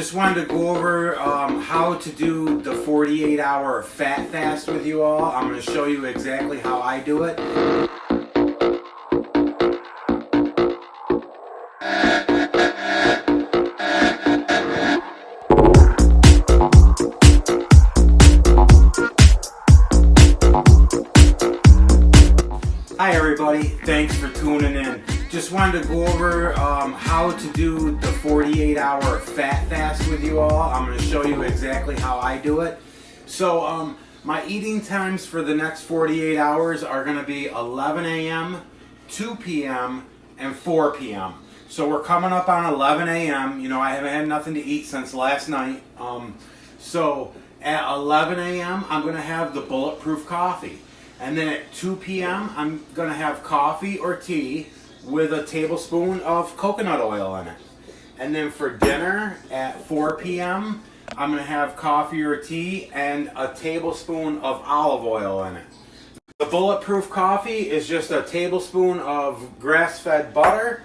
Just wanted to go over how to do the 48-hour fat fast with you all. I'm going to show you exactly how I do it. Hi everybody, thanks for tuning in. Just wanted to go over how to do the 48-hour fat fast with you all. I'm going to show you exactly how I do it. So my eating times for the next 48 hours are going to be 11 a.m., 2 p.m., and 4 p.m. So we're coming up on 11 a.m. You know, I haven't had nothing to eat since last night. So at 11 a.m. I'm going to have the bulletproof coffee. And then at 2 p.m. I'm going to have coffee or tea with a tablespoon of coconut oil in it. And then for dinner at 4 p.m. I'm going to have coffee or tea and a tablespoon of olive oil in it. The bulletproof coffee is just a tablespoon of grass-fed butter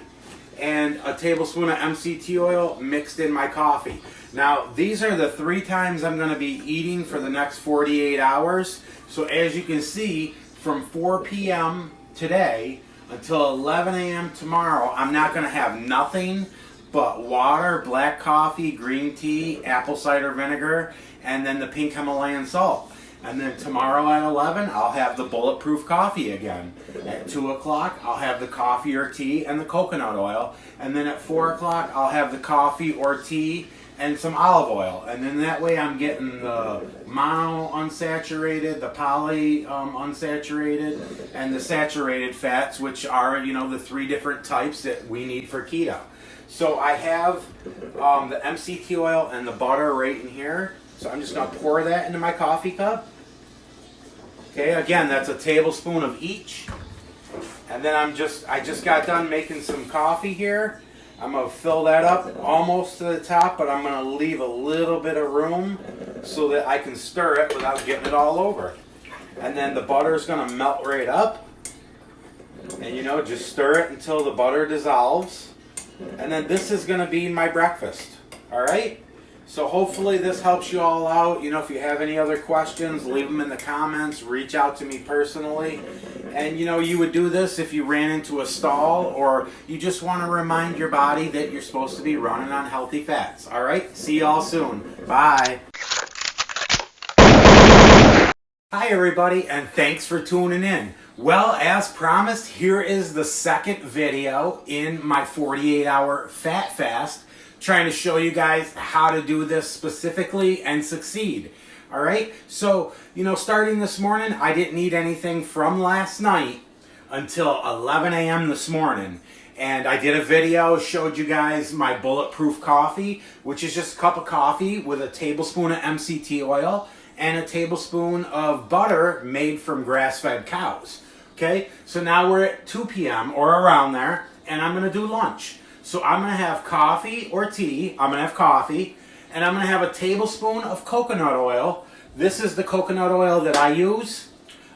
and a tablespoon of MCT oil mixed in my coffee. Now, these are the 3 times I'm going to be eating for the next 48 hours. So as you can see, from 4 p.m. today until 11 a.m. tomorrow, I'm not going to have nothing but water, black coffee, green tea, apple cider vinegar, and then the pink Himalayan salt. And then tomorrow at 11, I'll have the bulletproof coffee again. At 2 o'clock, I'll have the coffee or tea and the coconut oil. And then at 4 o'clock, I'll have the coffee or tea and some olive oil. And then that way I'm getting the mono unsaturated, the poly unsaturated, and the saturated fats, which are, you know, the 3 different types that we need for keto. So I have the MCT oil and the butter right in here. So I'm just going to pour that into my coffee cup. Okay, again, that's a tablespoon of each. And then I just got done making some coffee here. I'm going to fill that up almost to the top, but I'm going to leave a little bit of room so that I can stir it without getting it all over. And then the butter is going to melt right up. And you know, just stir it until the butter dissolves. And then this is going to be my breakfast. Alright? So hopefully this helps you all out. You know, if you have any other questions, leave them in the comments. Reach out to me personally. And you know, you would do this if you ran into a stall or you just want to remind your body that you're supposed to be running on healthy fats. Alright? See y'all soon. Bye. Hi everybody, and thanks for tuning in. Well, as promised, here is the second video in my 48-hour fat fast, trying to show you guys how to do this specifically and succeed. All right, so you know, starting this morning, I didn't eat anything from last night until 11 a.m. this morning. And I did a video, showed you guys my bulletproof coffee, which is just a cup of coffee with a tablespoon of MCT oil and a tablespoon of butter made from grass-fed cows. Okay, so now we're at 2 p.m. or around there, and I'm going to do lunch. So I'm going to have coffee or tea. I'm going to have coffee, and I'm going to have a tablespoon of coconut oil. This is the coconut oil that I use.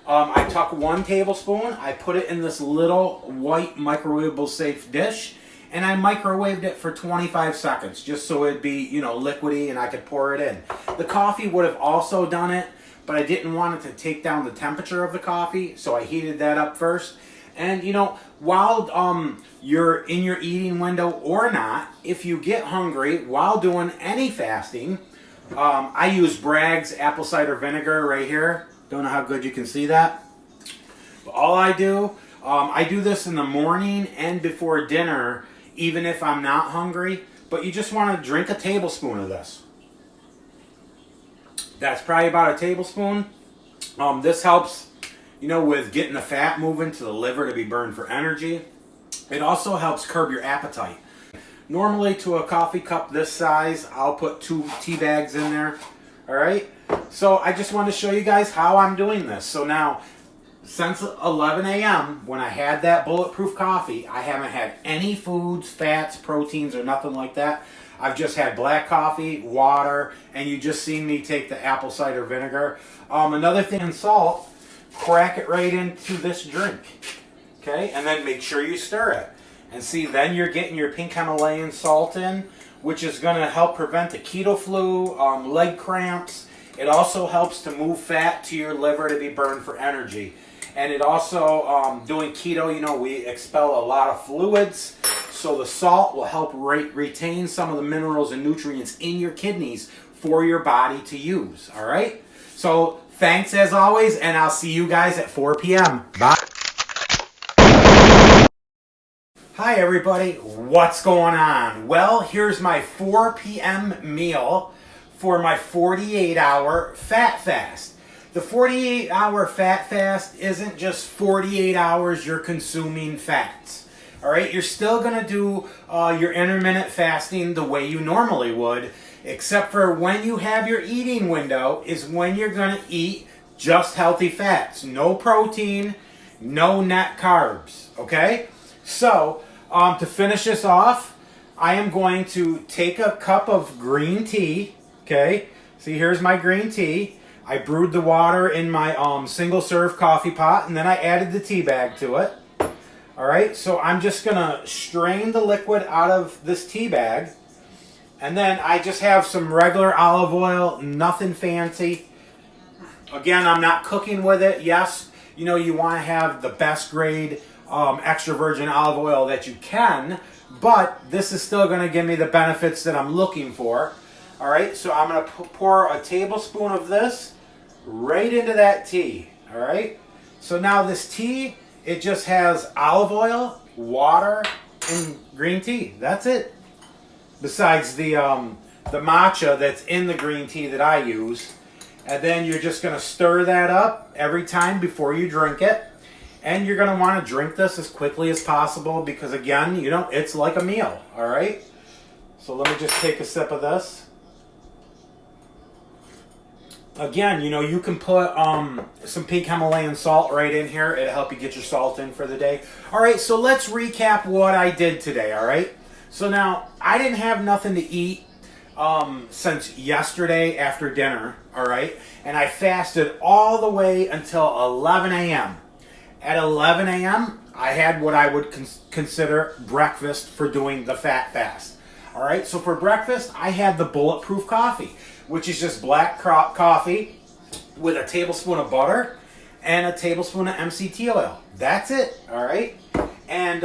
I took 1 tablespoon. I put it in this little white microwavable safe dish, and I microwaved it for 25 seconds just so it'd be, you know, liquidy and I could pour it in. The coffee would have also done it, but I didn't want it to take down the temperature of the coffee, so I heated that up first. And you know, while you're in your eating window or not, if you get hungry while doing any fasting, I use Bragg's apple cider vinegar right here. Don't know how good you can see that. But all I do this in the morning and before dinner, even if I'm not hungry. But you just want to drink a tablespoon of this. That's probably about a tablespoon. This helps, you know, with getting the fat moving to the liver to be burned for energy. It also helps curb your appetite. Normally to a coffee cup this size, I'll put 2 tea bags in there. Alright? So I just want to show you guys how I'm doing this. So now, since 11 a.m., when I had that bulletproof coffee, I haven't had any foods, fats, proteins, or nothing like that. I've just had black coffee, water, and you just seen me take the apple cider vinegar. Another thing, and salt, crack it right into this drink. Okay, and then make sure you stir it. And see, then you're getting your pink Himalayan salt in which is going to help prevent the keto flu, leg cramps. It also helps to move fat to your liver to be burned for energy. And it also, doing keto, you know, we expel a lot of fluids. So the salt will help retain some of the minerals and nutrients in your kidneys for your body to use. All right? So thanks as always, and I'll see you guys at 4 p.m. Bye. Hi everybody, what's going on? Well, here's my 4 p.m. meal for my 48-hour fat fast. The 48-hour fat fast isn't just 48 hours you're consuming fats. All right, you're still going to do your intermittent fasting the way you normally would, except for when you have your eating window is when you're going to eat just healthy fats. No protein, no net carbs, okay? So, to finish this off, I am going to take a cup of green tea, okay? See, here's my green tea. I brewed the water in my single-serve coffee pot, and then I added the tea bag to it. All right, so I'm just going to strain the liquid out of this tea bag, and then I just have some regular olive oil, nothing fancy. Again, I'm not cooking with it. Yes, you know, you want to have the best grade extra virgin olive oil that you can, but this is still going to give me the benefits that I'm looking for. All right, so I'm going to pour a tablespoon of this right into that tea. All right, so now this tea, it just has olive oil, water, and green tea. That's it. Besides the matcha that's in the green tea that I use. And then you're just going to stir that up every time before you drink it. And you're going to want to drink this as quickly as possible because, again, you know, it's like a meal. All right? So let me just take a sip of this. Again, you know, you can put some pink Himalayan salt right in here. It'll help you get your salt in for the day. All right, so let's recap what I did today, all right? So now, I didn't have nothing to eat since yesterday after dinner, all right? And I fasted all the way until 11 a.m. At 11 a.m., I had what I would consider breakfast for doing the fat fast. All right, so for breakfast, I had the bulletproof coffee, which is just black coffee with a tablespoon of butter and a tablespoon of MCT oil. That's it, all right? And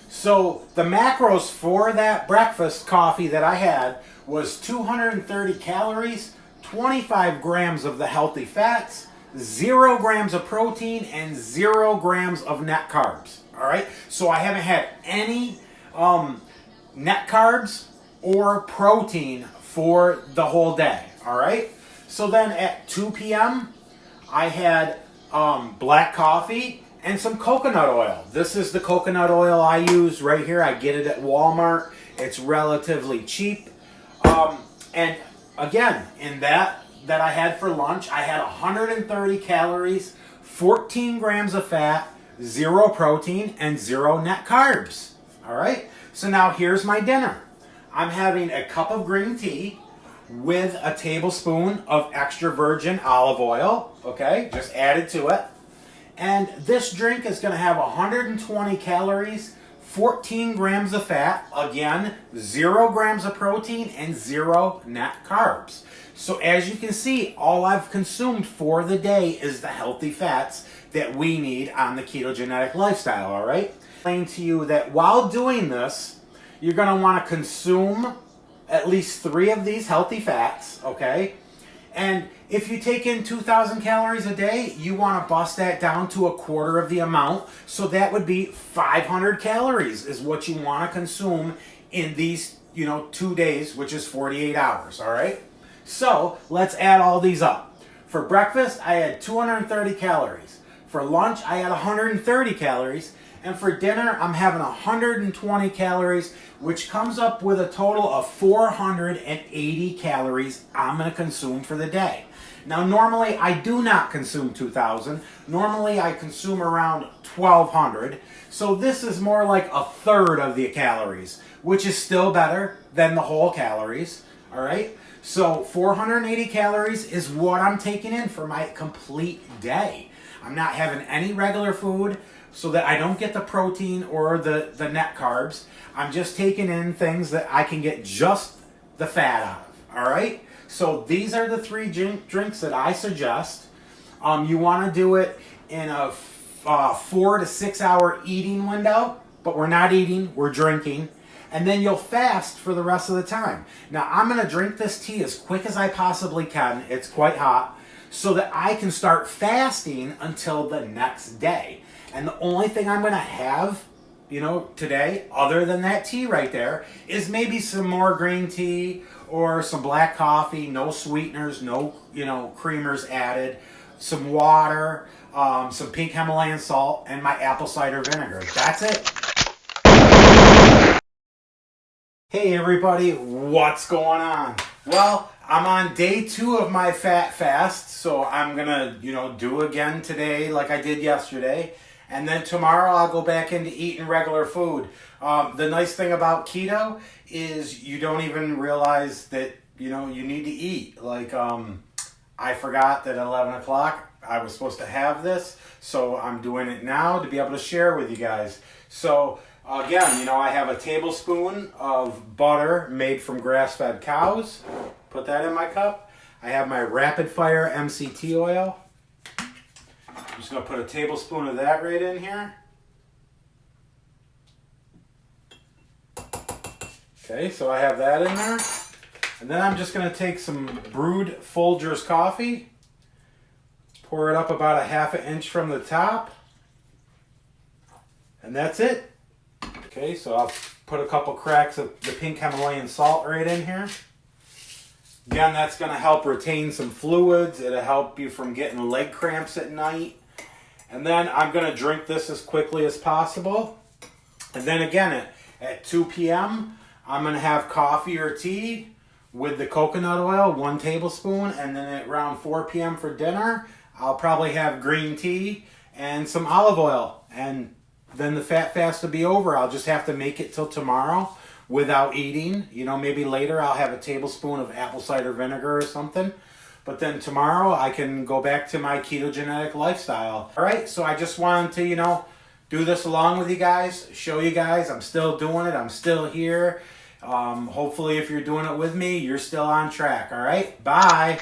so the macros for that breakfast coffee that I had was 230 calories, 25 grams of the healthy fats, 0 grams of protein, and 0 grams of net carbs, all right? So I haven't had any net carbs or protein for the whole day, all right? So then at 2 p.m., I had black coffee and some coconut oil. This is the coconut oil I use right here. I get it at Walmart. It's relatively cheap. And again, in that I had for lunch, I had 130 calories, 14 grams of fat, 0 protein, and 0 net carbs, all right? So now here's my dinner. I'm having a cup of green tea with a tablespoon of extra virgin olive oil, okay, just added to it. And this drink is going to have 120 calories, 14 grams of fat, again, 0 grams of protein, and 0 net carbs. So as you can see, all I've consumed for the day is the healthy fats that we need on the ketogenic lifestyle, all right? Explain to you that while doing this, you're going to want to consume at least 3 of these healthy fats, okay? And if you take in 2,000 calories a day, you want to bust that down to a quarter of the amount. So that would be 500 calories is what you want to consume in these, 2 days, which is 48 hours, all right? So let's add all these up. For breakfast, I had 230 calories. For lunch, I had 130 calories. And for dinner, I'm having 120 calories, which comes up with a total of 480 calories I'm going to consume for the day. Now, normally, I do not consume 2,000. Normally, I consume around 1,200. So this is more like a third of the calories, which is still better than the whole calories, all right? So 480 calories is what I'm taking in for my complete day. I'm not having any regular food. so that I don't get the protein or the net carbs. I'm just taking in things that I can get just the fat out of, all right? So these are the three drinks that I suggest. You want to do it in a 4 to 6 hour eating window, but we're not eating, we're drinking. And then you'll fast for the rest of the time. Now, I'm going to drink this tea as quick as I possibly can. It's quite hot. So that I can start fasting until the next day. And the only thing I'm going to have, today, other than that tea right there, is maybe some more green tea or some black coffee, no sweeteners, no, creamers added, some water, some pink Himalayan salt, and my apple cider vinegar. That's it. Hey everybody, what's going on? Well, I'm on day 2 of my fat fast, so I'm gonna, do again today like I did yesterday. And then tomorrow I'll go back into eating regular food. The nice thing about keto is you don't even realize that, you need to eat. Like, I forgot that at 11 o'clock I was supposed to have this, so I'm doing it now to be able to share with you guys. So, again, I have a tablespoon of butter made from grass-fed cows. Put that in my cup. I have my rapid fire MCT oil. I'm just going to put a tablespoon of that right in here. Okay, so I have that in there. And then I'm just going to take some brewed Folgers coffee. Pour it up about a ½ inch from the top. And that's it. Okay, so I'll put a couple cracks of the pink Himalayan salt right in here. Again, that's going to help retain some fluids. It'll help you from getting leg cramps at night. And then I'm going to drink this as quickly as possible. And then again, at 2 p.m., I'm going to have coffee or tea with the coconut oil, 1 tablespoon. And then at around 4 p.m. for dinner, I'll probably have green tea and some olive oil. And then the fat fast will be over. I'll just have to make it till tomorrow without eating. Maybe later I'll have a tablespoon of apple cider vinegar or something. But then tomorrow I can go back to my ketogenic lifestyle. All right, so I just wanted to, do this along with you guys, show you guys I'm still doing it. I'm still here. Hopefully if you're doing it with me, you're still on track. All right, bye.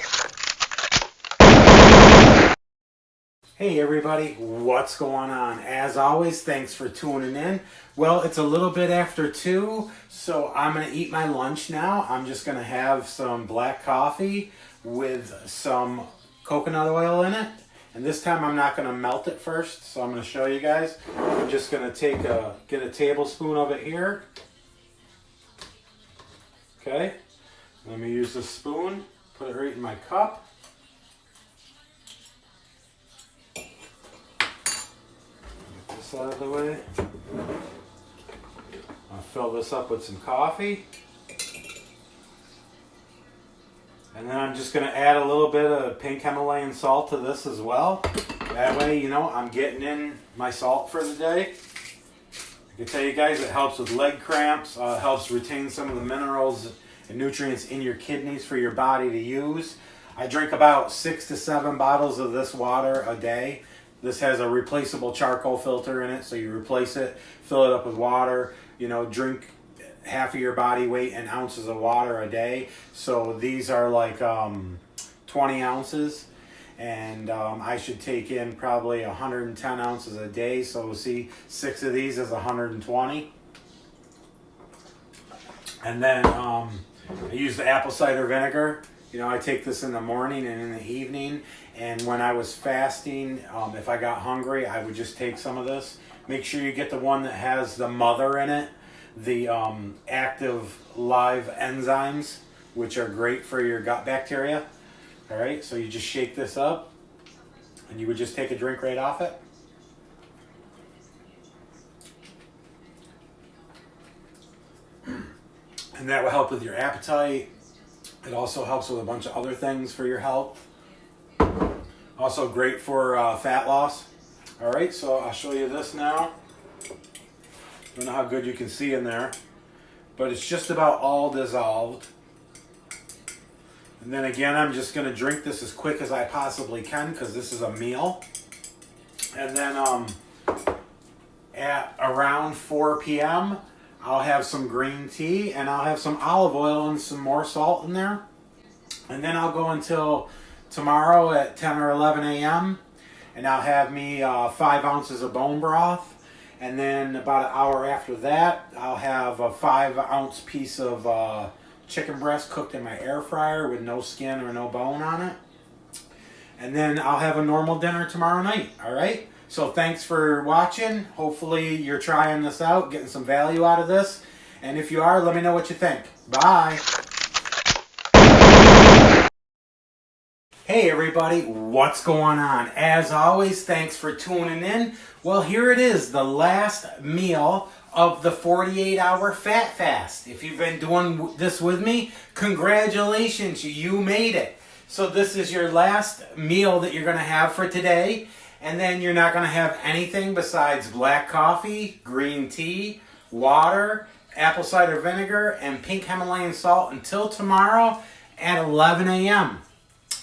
Hey everybody, what's going on? As always, thanks for tuning in. Well, it's a little bit after 2, so I'm going to eat my lunch now. I'm just going to have some black coffee with some coconut oil in it. And this time I'm not going to melt it first, so I'm going to show you guys. I'm just going to get a tablespoon of it here. Okay, let me use the spoon, put it right in my cup. Out of the way. I'll fill this up with some coffee. And then I'm just going to add a little bit of pink Himalayan salt to this as well. That way, I'm getting in my salt for the day. I can tell you guys it helps with leg cramps, helps retain some of the minerals and nutrients in your kidneys for your body to use. I drink about 6 to 7 bottles of this water a day. This has a replaceable charcoal filter in it, so you replace it, fill it up with water, drink half of your body weight in ounces of water a day. So these are like 20 ounces, and I should take in probably 110 ounces a day. So see, 6 of these is 120. And then I use the apple cider vinegar. I take this in the morning and in the evening. And when I was fasting, if I got hungry, I would just take some of this. Make sure you get the one that has the mother in it, the active live enzymes, which are great for your gut bacteria. All right, so you just shake this up, and you would just take a drink right off it. And that will help with your appetite. It also helps with a bunch of other things for your health. Also great for fat loss. All right, so I'll show you this now. I don't know how good you can see in there, but it's just about all dissolved. And then again, I'm just going to drink this as quick as I possibly can because this is a meal. And then at around 4 p.m., I'll have some green tea and I'll have some olive oil and some more salt in there. And then I'll go until tomorrow at 10 or 11 a.m. and I'll have me 5 ounces of bone broth. And then about an hour after that, I'll have a 5-ounce piece of chicken breast cooked in my air fryer with no skin or no bone on it. And then I'll have a normal dinner tomorrow night, all right? So thanks for watching. Hopefully you're trying this out, getting some value out of this. And if you are, let me know what you think. Bye. Hey everybody, what's going on? As always, thanks for tuning in. Well, here it is, the last meal of the 48-hour fat fast. If you've been doing this with me, congratulations, you made it. So this is your last meal that you're going to have for today. And then you're not going to have anything besides black coffee, green tea, water, apple cider vinegar, and pink Himalayan salt until tomorrow at 11 a.m.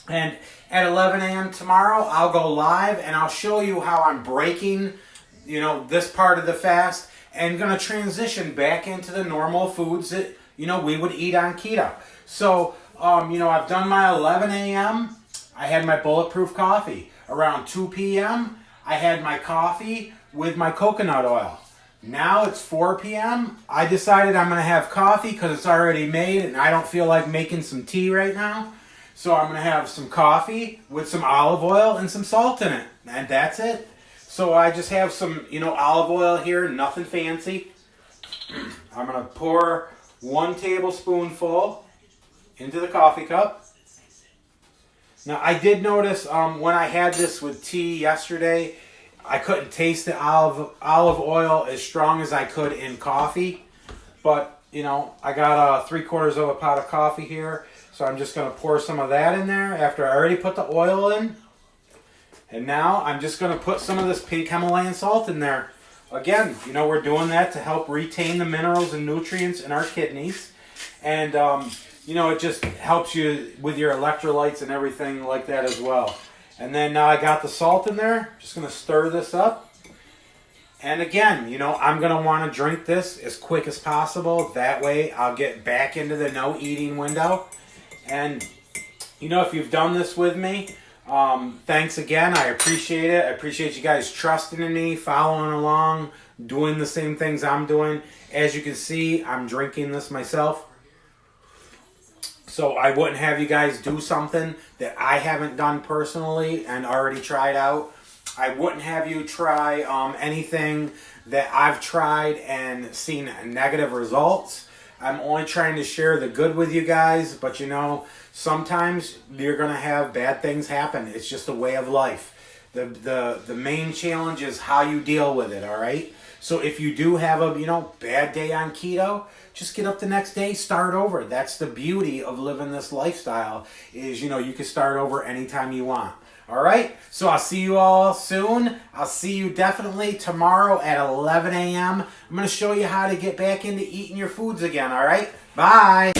And at 11 a.m. tomorrow, I'll go live and I'll show you how I'm breaking, this part of the fast and going to transition back into the normal foods that, we would eat on keto. So, I've done my 11 a.m. I had my bulletproof coffee. Around 2 p.m., I had my coffee with my coconut oil. Now it's 4 p.m. I decided I'm going to have coffee because it's already made and I don't feel like making some tea right now. So I'm going to have some coffee with some olive oil and some salt in it. And that's it. So I just have some, olive oil here, nothing fancy. I'm going to pour 1 tablespoonful into the coffee cup. Now I did notice when I had this with tea yesterday, I couldn't taste the olive oil as strong as I could in coffee. But, I got 3/4 of a pot of coffee here. So I'm just going to pour some of that in there after I already put the oil in. And now I'm just going to put some of this pink Himalayan salt in there. Again, we're doing that to help retain the minerals and nutrients in our kidneys. And, it just helps you with your electrolytes and everything like that as well. And then now I got the salt in there. Just going to stir this up. And again, I'm going to want to drink this as quick as possible. That way I'll get back into the no eating window. And, if you've done this with me, thanks again. I appreciate it. I appreciate you guys trusting in me, following along, doing the same things I'm doing. As you can see, I'm drinking this myself. So I wouldn't have you guys do something that I haven't done personally and already tried out. I wouldn't have you try anything that I've tried and seen negative results. I'm only trying to share the good with you guys, but sometimes you're going to have bad things happen. It's just a way of life. The main challenge is how you deal with it, all right? So if you do have a, bad day on keto, just get up the next day, start over. That's the beauty of living this lifestyle is, you can start over anytime you want. All right, so I'll see you all soon. I'll see you definitely tomorrow at 11 a.m. I'm going to show you how to get back into eating your foods again, all right? Bye.